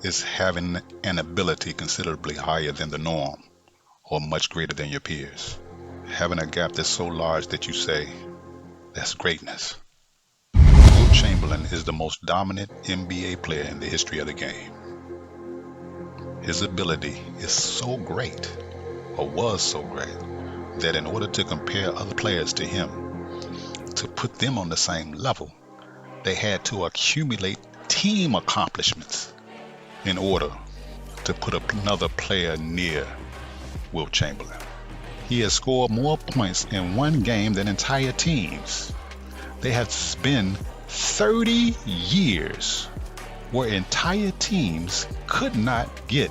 is having an ability considerably higher than the norm or much greater than your peers. Having a gap that's so large that you say, that's greatness. Wilt Chamberlain is the most dominant NBA player in the history of the game. His ability is so great, or was so great, that in order to compare other players to him, to put them on the same level, they had to accumulate team accomplishments in order to put another player near Wilt Chamberlain. He has scored more points in one game than entire teams. There have been 30 years where entire teams could not get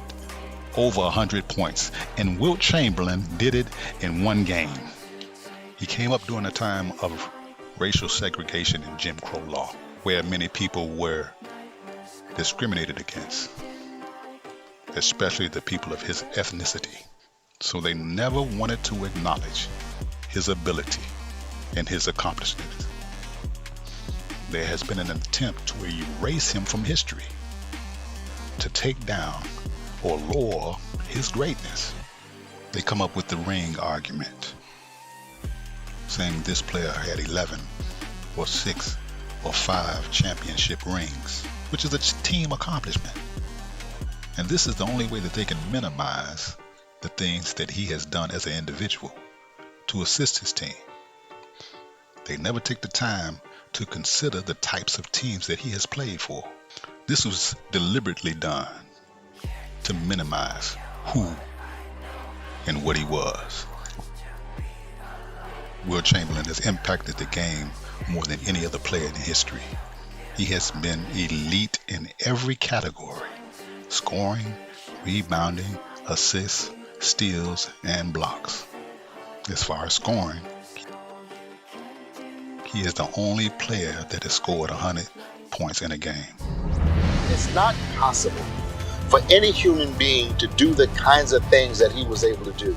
over 100 points, and Wilt Chamberlain did it in one game. He came up during a time of racial segregation and Jim Crow law, where many people were discriminated against, especially the people of his ethnicity. So they never wanted to acknowledge his ability and his accomplishments. There has been an attempt to erase him from history, to take down or lower his greatness. They come up with the ring argument, saying this player had 11 or 6 or 5 championship rings, which is a team accomplishment. And this is the only way that they can minimize the things that he has done as an individual to assist his team. They never take the time to consider the types of teams that he has played for. This was deliberately done to minimize who and what he was. Wilt Chamberlain has impacted the game more than any other player in history. He has been elite in every category: scoring, rebounding, assists, steals, and blocks. As far as scoring, he is the only player that has scored 100 points in a game. It's not possible for any human being to do the kinds of things that he was able to do.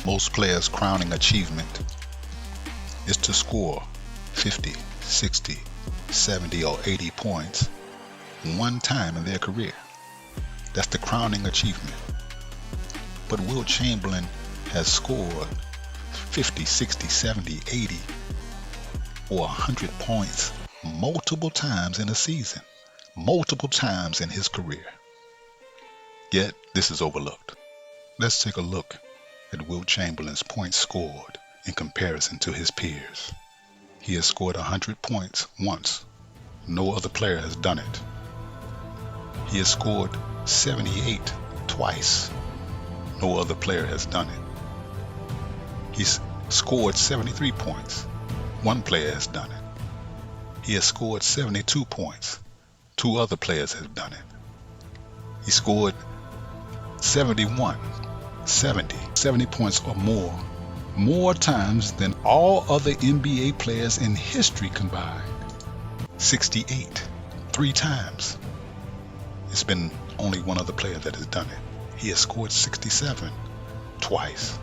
Most players' crowning achievement is to score 50, 60, 70, or 80 points one time in their career. That's the crowning achievement. But Wilt Chamberlain has scored 50, 60, 70, 80, or 100 points multiple times in a season, multiple times in his career. Yet this is overlooked. Let's take a look at Wilt Chamberlain's points scored in comparison to his peers. He has scored 100 points once. No other player has done it. He has scored 78 twice. No other player has done it. He's scored 73 points. One player has done it. He has scored 72 points. 2 other players have done it. He scored 71, 70 points or more times than all other NBA players in history combined. 68, 3 times. It's been only one other player that has done it. He has scored 67 twice.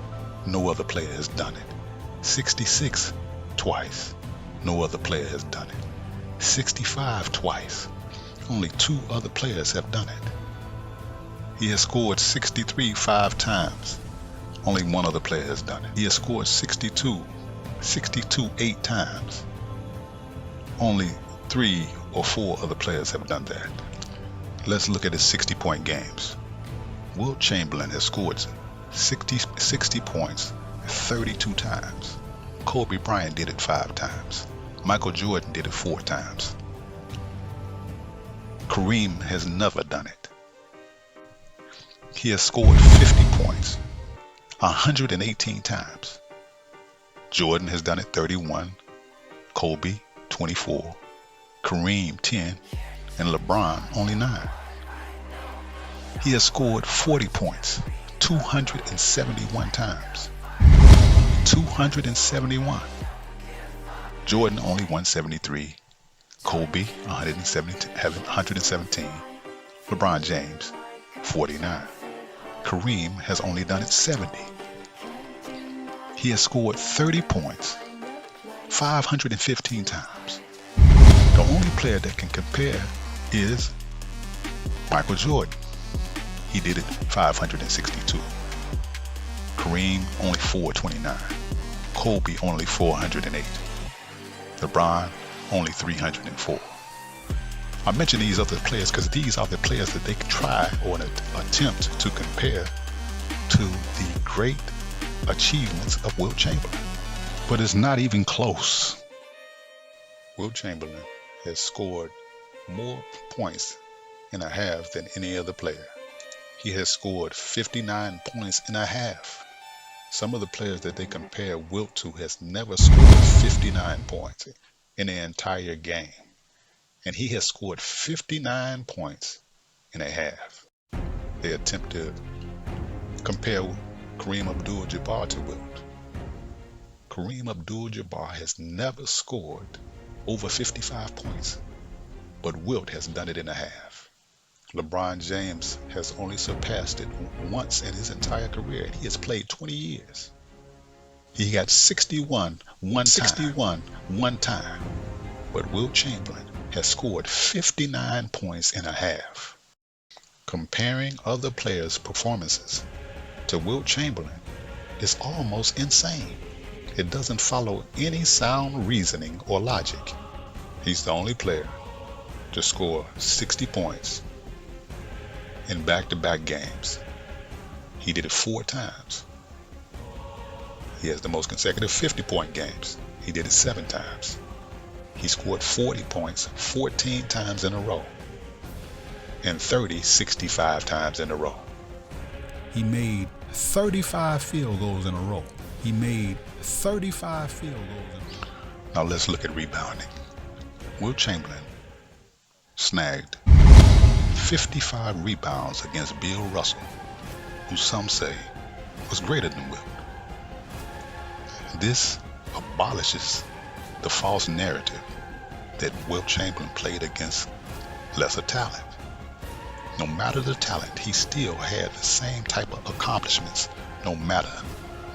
No other player has done it. 66 twice. No other player has done it. 65 twice. Only 2 other players have done it. He has scored 63 5 times. Only one other player has done it. He has scored 62 8 times. Only 3 or 4 other players have done that. Let's look at his 60-point games. Wilt Chamberlain has scored 60 points 32 times. Kobe Bryant did it 5 times. Michael Jordan did it 4 times. Kareem has never done it. He has scored 50 points 118 times. Jordan has done it 31, Kobe 24, Kareem 10, and LeBron only 9. He has scored 40 points 271 times. 271. Jordan only 173, Kobe 117, LeBron James 49. Kareem has only done it 70. He has scored 30 points 515 times. The only player that can compare is Michael Jordan, he did it 562. Kareem, only 429. Kobe, only 408. LeBron, only 304. I mention these other players because these are the players that they try or attempt to compare to the great achievements of Wilt Chamberlain. But it's not even close. Wilt Chamberlain has scored more points in a half than any other player. He has scored 59 points in a half. Some of the players that they compare Wilt to has never scored 59 points in an entire game. And he has scored 59 points in a half. They attempt to compare Kareem Abdul-Jabbar to Wilt. Kareem Abdul-Jabbar has never scored over 55 points, but Wilt has done it in a half. LeBron James has only surpassed it once in his entire career, and he has played 20 years. He got 61 one time, but Wilt Chamberlain has scored 59 points in a half. Comparing other players' performances to Wilt Chamberlain is almost insane. It doesn't follow any sound reasoning or logic. He's the only player to score 60 points in back-to-back games. He did it 4 times. He has the most consecutive 50-point games. He did it 7 times. He scored 40 points 14 times in a row, and 65 times in a row. He made 35 field goals in a row. He made 35 field goals in a row. Now let's look at rebounding. Wilt Chamberlain snagged 55 rebounds against Bill Russell, who some say was greater than Wilt. This abolishes the false narrative that Wilt Chamberlain played against lesser talent. No matter the talent, he still had the same type of accomplishments, no matter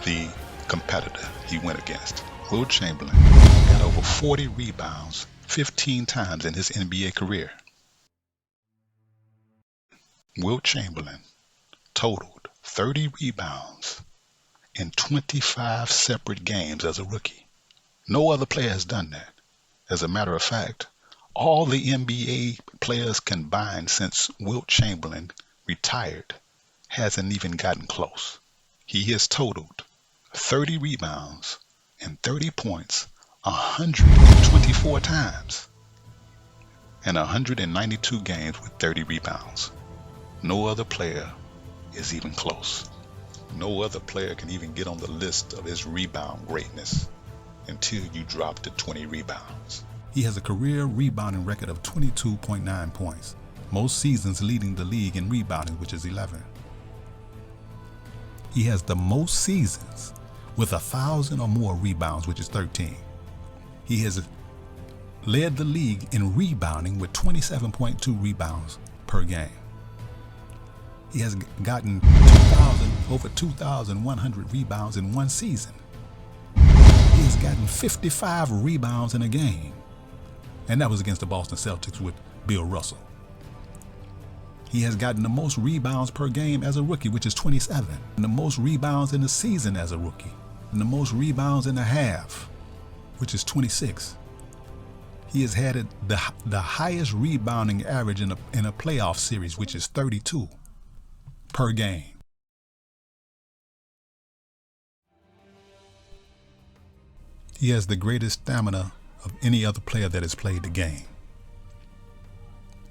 the competitor he went against. Wilt Chamberlain got over 40 rebounds 15 times in his NBA career. Wilt Chamberlain totaled 30 rebounds in 25 separate games as a rookie. No other player has done that. As a matter of fact, all the NBA players combined since Wilt Chamberlain retired hasn't even gotten close. He has totaled 30 rebounds and 30 points 124 times and 192 games with 30 rebounds. No other player is even close. No other player can even get on the list of his rebound greatness until you drop to 20 rebounds. He has a career rebounding record of 22.9 points, most seasons leading the league in rebounding, which is 11. He has the most seasons with 1,000 or more rebounds, which is 13. He has led the league in rebounding with 27.2 rebounds per game. He has gotten over 2,100 rebounds in one season. He has gotten 55 rebounds in a game, and that was against the Boston Celtics with Bill Russell. He has gotten the most rebounds per game as a rookie, which is 27, and the most rebounds in the season as a rookie, and the most rebounds in a half, which is 26. He has had the highest rebounding average in a playoff series, which is 32 per game. He has the greatest stamina of any other player that has played the game.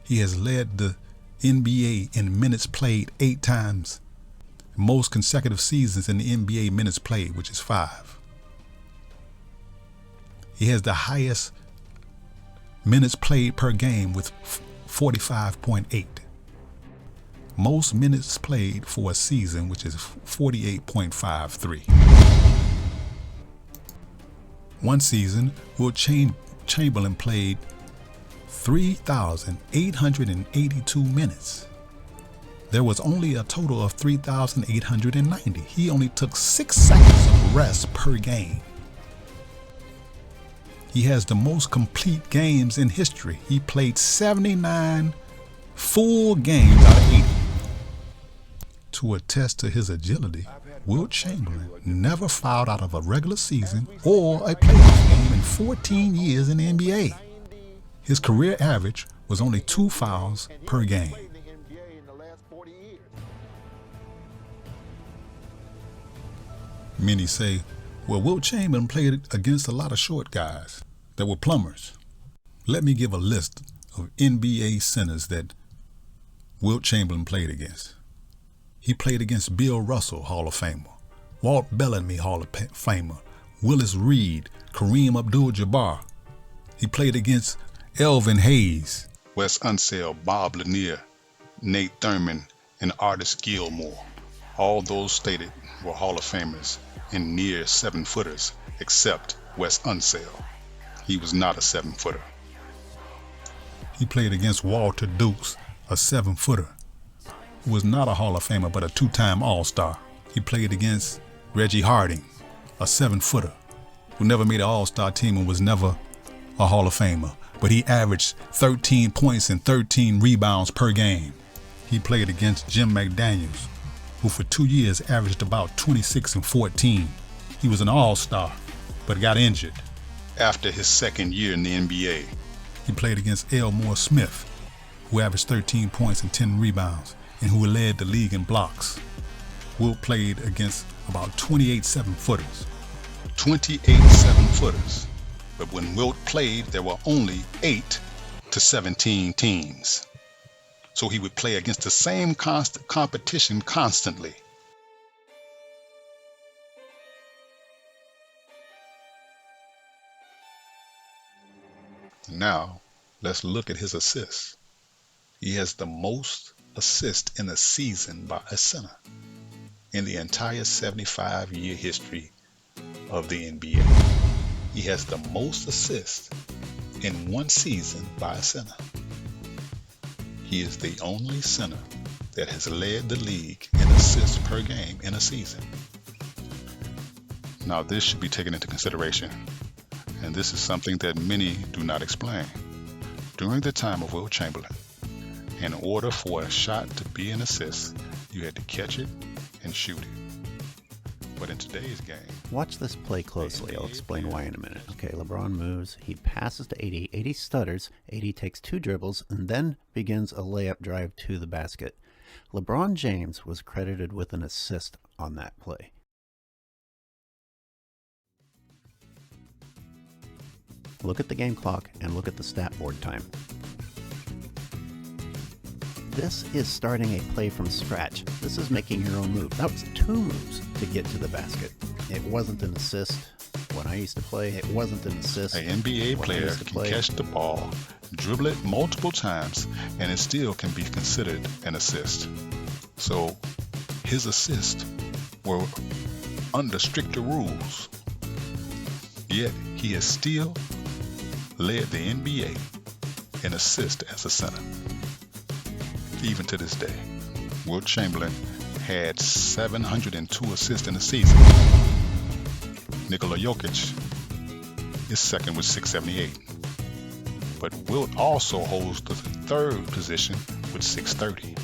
He has led the NBA in minutes played 8 times, most consecutive seasons in the NBA minutes played, which is 5. He has the highest minutes played per game with 45.8. Most minutes played for a season, which is 48.53. One season, Wilt Chamberlain played 3,882 minutes. There was only a total of 3,890. He only took 6 seconds of rest per game. He has the most complete games in history. He played 79 full games out of 80. To attest to his agility, Wilt Chamberlain never fouled out of a regular season or a playoff game in 14 years in the NBA. His career average was only 2 fouls per game. Many say, well, Wilt Chamberlain played against a lot of short guys that were plumbers. Let me give a list of NBA centers that Wilt Chamberlain played against. He played against Bill Russell, Hall of Famer, Walt Bellamy, Hall of Famer, Willis Reed, Kareem Abdul-Jabbar. He played against Elvin Hayes, Wes Unseld, Bob Lanier, Nate Thurman, and Artis Gilmore. All those stated were Hall of Famers and near 7-footers, except Wes Unseld. He was not a 7-footer. He played against Walter Dukes, a 7-footer, who was not a Hall of Famer but a 2-time All-Star. He played against Reggie Harding, a 7-footer, who never made an All-Star team and was never a Hall of Famer, but he averaged 13 points and 13 rebounds per game. He played against Jim McDaniels, who for 2 years averaged about 26 and 14. He was an All-Star, but got injured. After his second year in the NBA, he played against Elmore Smith, who averaged 13 points and 10 rebounds, and who led the league in blocks. Wilt played against about 28 7-footers. 28 7-footers. But when Wilt played, there were only 8 to 17 teams. So he would play against the same competition constantly. Now, let's look at his assists. He has the most assists in a season by a center in the entire 75-year history of the NBA. He has the most assists in one season by a center. He is the only center that has led the league in assists per game in a season. Now, this should be taken into consideration, and this is something that many do not explain. During the time of Wilt Chamberlain, in order for a shot to be an assist, you had to catch it and shoot it. But in today's game... Watch this play closely. I'll explain why in a minute. Okay, LeBron moves. He passes to 80. 80 stutters. 80 takes 2 dribbles and then begins a layup drive to the basket. LeBron James was credited with an assist on that play. Look at the game clock and look at the stat board time. This is starting a play from scratch. This is making your own move. That was 2 moves to get to the basket. It wasn't an assist when I used to play. It wasn't an assist. An NBA player can catch the ball, dribble it multiple times, and it still can be considered an assist. So his assists were under stricter rules. Yet he has still led the NBA in assists as a center. Even to this day, Wilt Chamberlain had 702 assists in the season. Nikola Jokic is second with 678. But Wilt also holds the 3rd position with 630.